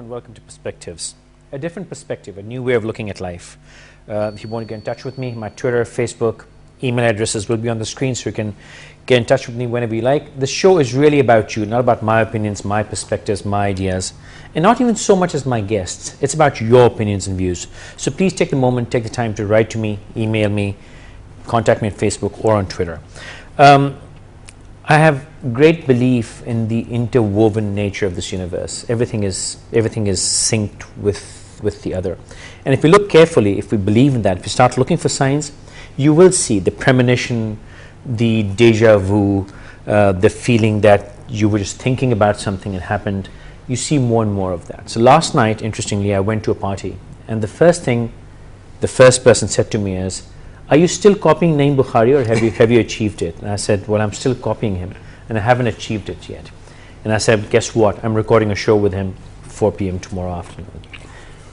everyone, welcome to Perspectives. A different perspective, a new way of looking at life. If you want to get in touch with me, my Twitter, Facebook, email addresses will be on the screen, so you can get in touch with me whenever you like. The show is really about you, not about my opinions, my perspectives, my ideas, and not even so much as my guests. It's about your opinions and views. So please take the moment, take the time to write to me, email me, contact me on Facebook or on Twitter. I have great belief in the interwoven nature of this universe. Everything is synced with the other. And if we look carefully, if we believe in that, if we start looking for signs, you will see the premonition, the deja vu, the feeling that you were just thinking about something and happened. You see more and more of that. So last night, interestingly, I went to a party, and the first thing the first person said to me is, "Are you still copying Naeem Bukhari, or have you achieved it?" And I said, "Well, I'm still copying him, and I haven't achieved it yet." And I said, "Guess what? I'm recording a show with him 4 p.m. tomorrow afternoon,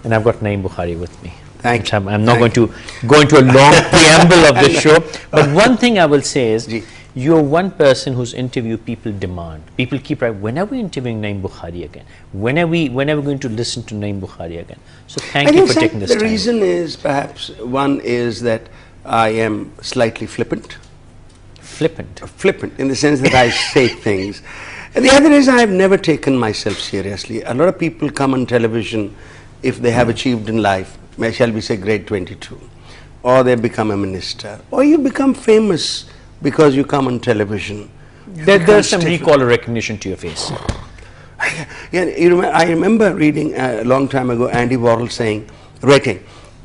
and I've got Naeem Bukhari with me." Thank you. I'm not going to go into a long preamble of this show, but one thing I will say is, you're one person whose interview people demand. People keep writing, "When are we interviewing Naeem Bukhari again? When are we going to listen to Naeem Bukhari again?" So thank you for taking this time. The reason is, perhaps, one is that I am slightly flippant. Flippant? Flippant, in the sense that I say things. And the other is, I have never taken myself seriously. A lot of people come on television if they have achieved in life, shall we say grade 22, or they become a minister, or you become famous because you come on television. There's some recall or recognition to your face. Yeah, I remember reading a long time ago Andy Warhol saying, writing,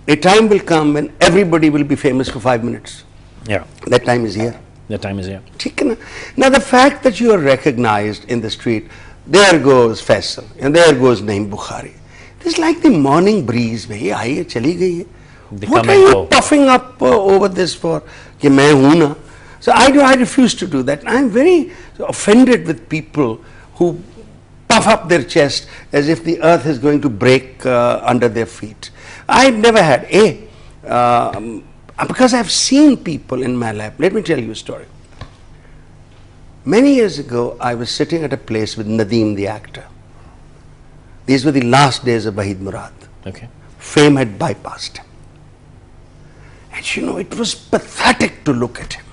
"A time will come when everybody will be famous for 5 minutes." Yeah. That time is here. That time is here. Now the fact that you are recognized in the street, there goes Faisal, and there goes Naeem Bukhari. It's like the morning breeze. What are you puffing up over this for? Ki main hoon na. So I refuse to do that. I'm very offended with people who puff up their chest as if the earth is going to break under their feet. I've never had because I've seen people in my life. Let me tell you a story. Many years ago, I was sitting at a place with Naeem, the actor. These were the last days of Wahid Murad. Okay. Fame had bypassed him. And you know, it was pathetic to look at him.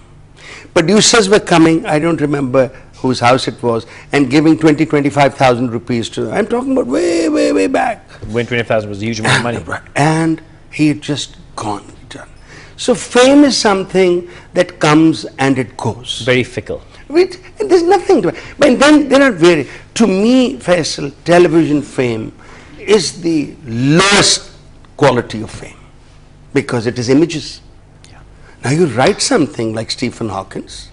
Producers were coming, I don't remember whose house it was, and giving 25,000 rupees to them. I'm talking about way back. When 20,000 was a huge amount of money. And he had just gone. Done. So fame is something that comes and it goes. Very fickle. There's nothing to it. But then there are to me, Faisal, television fame is the lowest quality of fame because it is images. Yeah. Now you write something like Stephen Hawking's.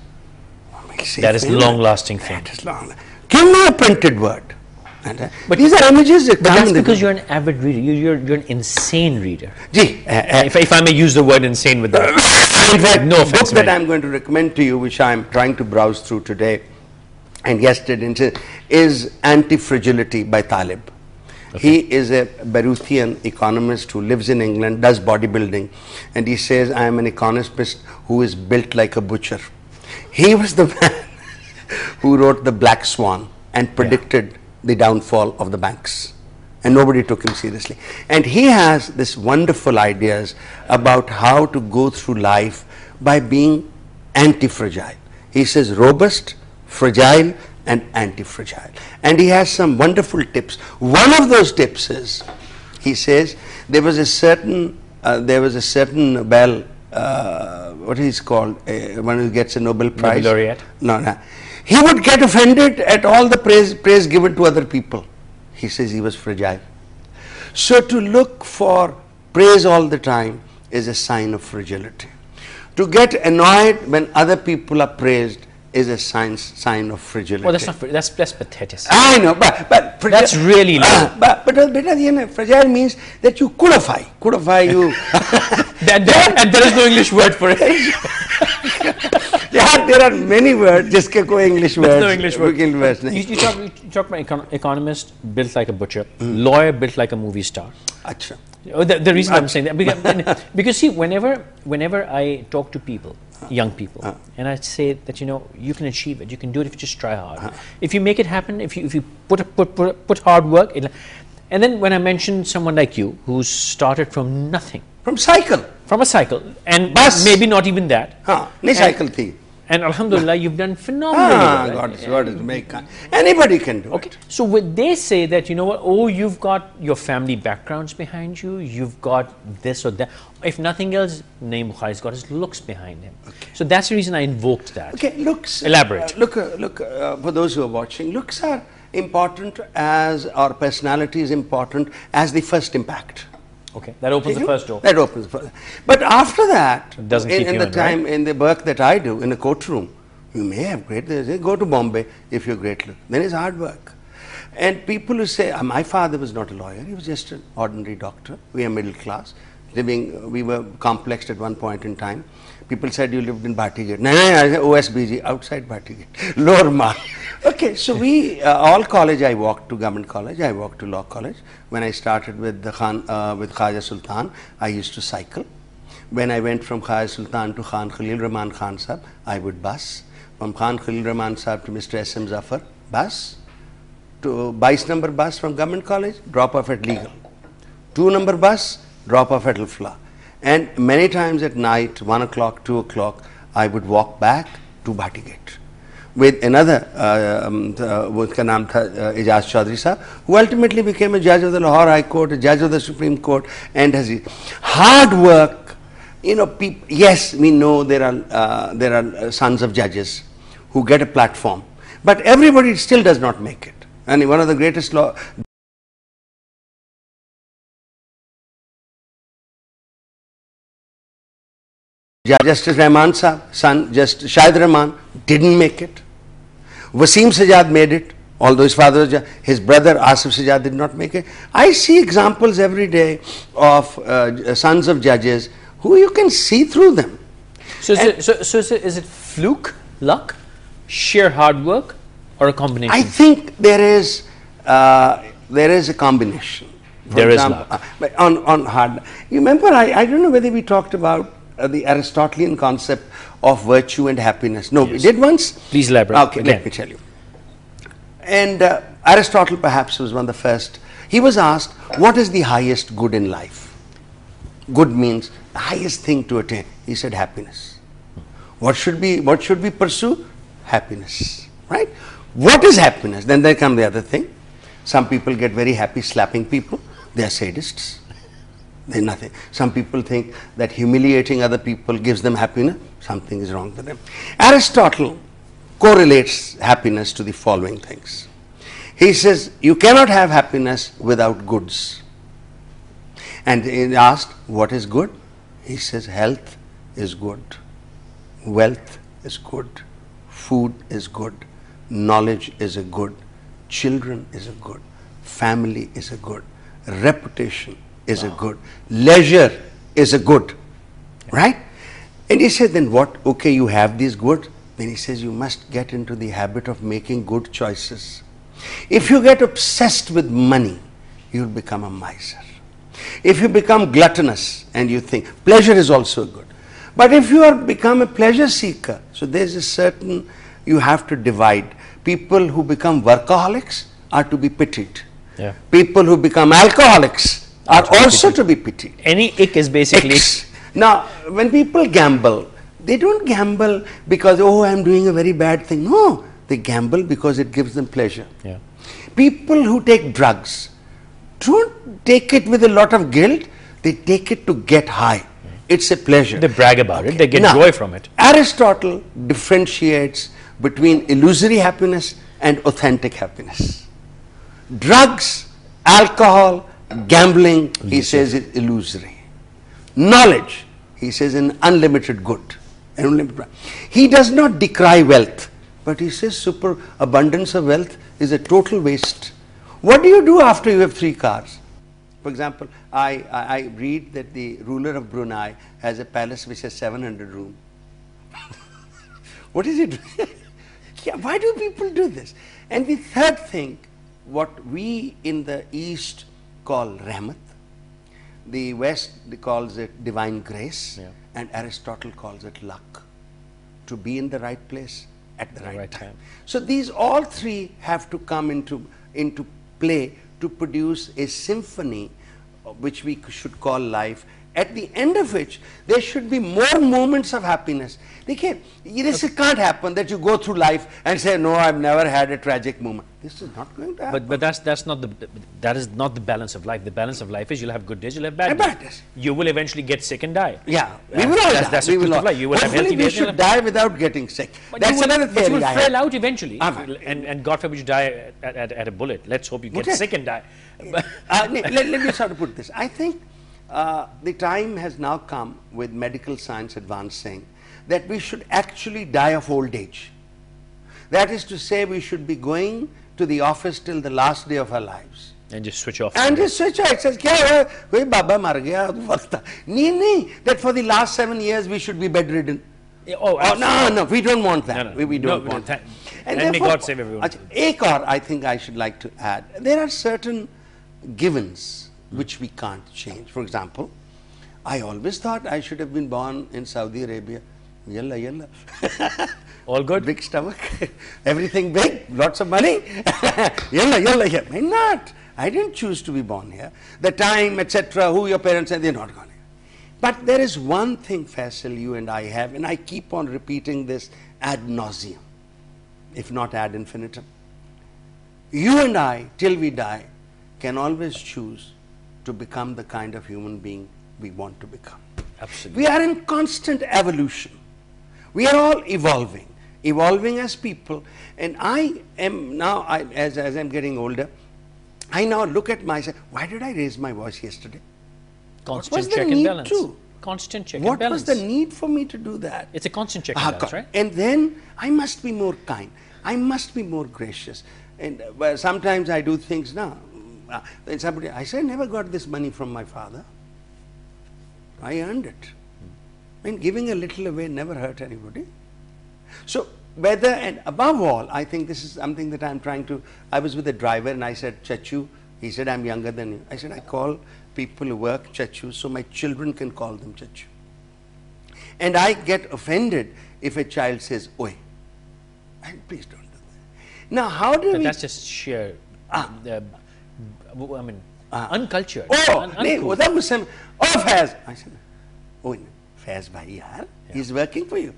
That is long-lasting fame. That is long. Give me a printed word. But these are images that come. That's because you're an avid reader. You're an insane reader. If I may use the word insane with that. In fact, no offense, book that I'm going to recommend to you, which I'm trying to browse through today and yesterday, is Anti-Fragility by Talib. Okay. He is a Beirouthian economist who lives in England, does bodybuilding, and he says, "I am an economist who is built like a butcher." He was the man who wrote The Black Swan and predicted the downfall of the banks, and nobody took him seriously. And he has this wonderful ideas about how to go through life by being anti-fragile. He says robust, fragile, and anti-fragile. And he has some wonderful tips. One of those tips is, he says, there was a certain Nobel, what is called, one who gets a Nobel Prize. Nobel laureate? No. He would get offended at all the praise given to other people. He says he was fragile. So to look for praise all the time is a sign of fragility. To get annoyed when other people are praised is a sign of fragility. Well, that's pathetic. I know, but that's really low. But fragile means that you coodify you. and there is no English word for it. Yeah, there are many words. Just koi English words. No English word. You talk about economist built like a butcher, lawyer built like a movie star. Achha. The reason I'm saying that because see, whenever I talk to people, young people, and I say that you can achieve it, you can do it if you just try hard. If you make it happen, if you put hard work, And then when I mentioned someone like you who started from nothing, from cycle, from a cycle, and bus, maybe not even that, cycle thing. And Alhamdulillah, you've done phenomenally well. God is make anybody can do it. So would they say that, you know what, oh, you've got your family backgrounds behind you, you've got this or that. If nothing else, Naeem Bukhari's got his looks behind him. So that's the reason I invoked that. Okay, looks. Elaborate. Look, for those who are watching, looks are important as our personality is important as the first impact. Okay, that opens the first door. That opens the first. But after that, it doesn't keep in you the time, right? in the work that I do in a courtroom, you may have great, go to Bombay if you're great look. Then it's hard work. And people who say, my father was not a lawyer, he was just an ordinary doctor. We are middle class, we were complexed at one point in time. People said, you lived in Bhatigate. No, I said OSBG, outside Bhatigate, Lower Mark. Okay, so we, all college I walked to, government college, I walked to law college. When I started with the with Khaja Sultan, I used to cycle. When I went from Khaja Sultan to Khan Khalil Rahman Khan Sahab, I would bus. From Khan Khalil Rahman Sahab to Mr. S.M. Zafar, bus. To 22 number bus from government college, drop off at legal. 2 number bus, drop off at Al-Flah. And many times at night, 1 o'clock, 2 o'clock, I would walk back to Bhatigate with another, uska naam tha Ijaz Chaudhry Sahab, who ultimately became a judge of the Lahore High Court, a judge of the Supreme Court, and has hard work. You know, yes, we know there are sons of judges who get a platform, but everybody still does not make it. And one of the greatest law. Justice Rahman Sahab, son, just Shahid Rahman, didn't make it. Wasim Sajjad made it, although his father, his brother Asif Sajjad did not make it. I see examples every day of sons of judges who you can see through them. So is it fluke, luck, sheer hard work, or a combination? I think there is a combination. There is luck. On hard. You remember, I don't know whether we talked about the Aristotelian concept of virtue and happiness. No, yes. We did once. Please elaborate. Okay, again. Let me tell you. And Aristotle perhaps was one of the first. He was asked, what is the highest good in life? Good means the highest thing to attain. He said happiness. What should we pursue? Happiness. Right? What is happiness? Then there comes the other thing. Some people get very happy slapping people. They are sadists. They're nothing. Some people think that humiliating other people gives them happiness. Something is wrong with them. Aristotle correlates happiness to the following things. He says, you cannot have happiness without goods. And he asked, what is good? He says, health is good. Wealth is good. Food is good. Knowledge is a good. Children is a good. Family is a good. Reputation is a good. Leisure is a good. Right? And he said, then what? Okay, you have these good. Then he says, you must get into the habit of making good choices. If you get obsessed with money, you will become a miser. If you become gluttonous and you think, pleasure is also good. But if you become a pleasure seeker, so there's a certain, you have to divide. People who become workaholics are to be pitied. Yeah. People who become alcoholics are also to be pitied. Any ick is basically... Now, when people gamble, they don't gamble because, oh, I'm doing a very bad thing. No, they gamble because it gives them pleasure. Yeah. People who take drugs don't take it with a lot of guilt. They take it to get high. It's a pleasure. They brag about it. They get joy from it. Aristotle differentiates between illusory happiness and authentic happiness. Drugs, alcohol, gambling, he says, is illusory. Knowledge, he says, an unlimited good. He does not decry wealth, but he says superabundance of wealth is a total waste. What do you do after you have 3 cars? For example, I read that the ruler of Brunei has a palace which has 700 rooms. What is it? Yeah, why do people do this? And the third thing, what we in the East call rahmat, the West calls it divine grace, and Aristotle calls it luck. To be in the right place at the right time. So these all 3 have to come into play to produce a symphony which we should call life, at the end of which there should be more moments of happiness. This can't happen that you go through life and say, no, I've never had a tragic moment. This is not going to happen. But that's not the balance of life. The balance of life is you'll have good days, you'll have bad days. You will eventually get sick and die. Yeah, we will all die. That's the truth of life. You will have healthy days. We should die without getting sick. That's another theory. But you will frail out eventually, and God forbid you die at a bullet. Let's hope you get sick and die. Let me sort of put this. I think the time has now come with medical science advancing that we should actually die of old age. That is to say, we should be going to the office till the last day of our lives. And just switch off. And just switch off. It says, koi baba mar gaya, that for the last 7 years we should be bedridden. No, we don't want that. We don't want that. And may God save everyone. I think I should like to add, there are certain givens which we can't change. For example, I always thought I should have been born in Saudi Arabia. Yalla. All good? Big stomach, everything big, lots of money. Yalla. Why not? I didn't choose to be born here. The time, etc., who your parents are, they're not gone here. But there is one thing, Faisal, you and I have, and I keep on repeating this ad nauseum, if not ad infinitum. You and I, till we die, can always choose to become the kind of human being we want to become. Absolutely. We are in constant evolution. We are all evolving as people. And I am now, as I'm getting older, I now look at myself. Why did I raise my voice yesterday? Constant check and balance. Constant check and balance. What was the need for me to do that? It's a constant check and balance, right? And then I must be more kind. I must be more gracious. And sometimes I do things now. When somebody, I say, I never got this money from my father. I earned it. Giving a little away never hurt anybody. So whether, and above all, I think this is something that I'm trying to, I was with a driver and I said, Chachu, he said, I'm younger than you. I said, I call people who work Chachu so my children can call them Chachu. And I get offended if a child says, Oi. Please don't do that. Now, how do we... That's just sheer, uncultured. That was some, Faiz. I said, Faiz bhai yaar, he's working for you.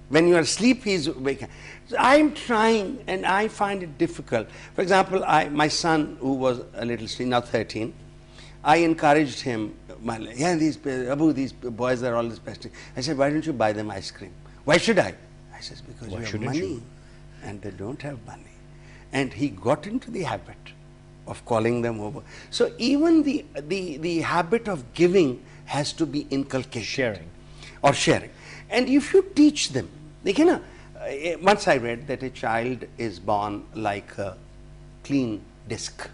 When you are asleep, he's waking. So I'm trying, and I find it difficult. For example, my son, who was a little now 13, I encouraged him. These boys are always pestering. I said, why don't you buy them ice cream? Why should I? I said, because you have money, and they don't have money. And he got into the habit of calling them over. So even the habit of giving has to be inculcated. Sharing. And if you teach them, once I read that a child is born like a clean disc,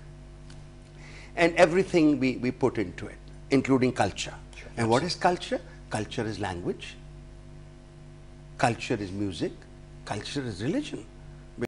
and everything we put into it, including culture. Sure. And what is culture? Culture is language, culture is music, culture is religion.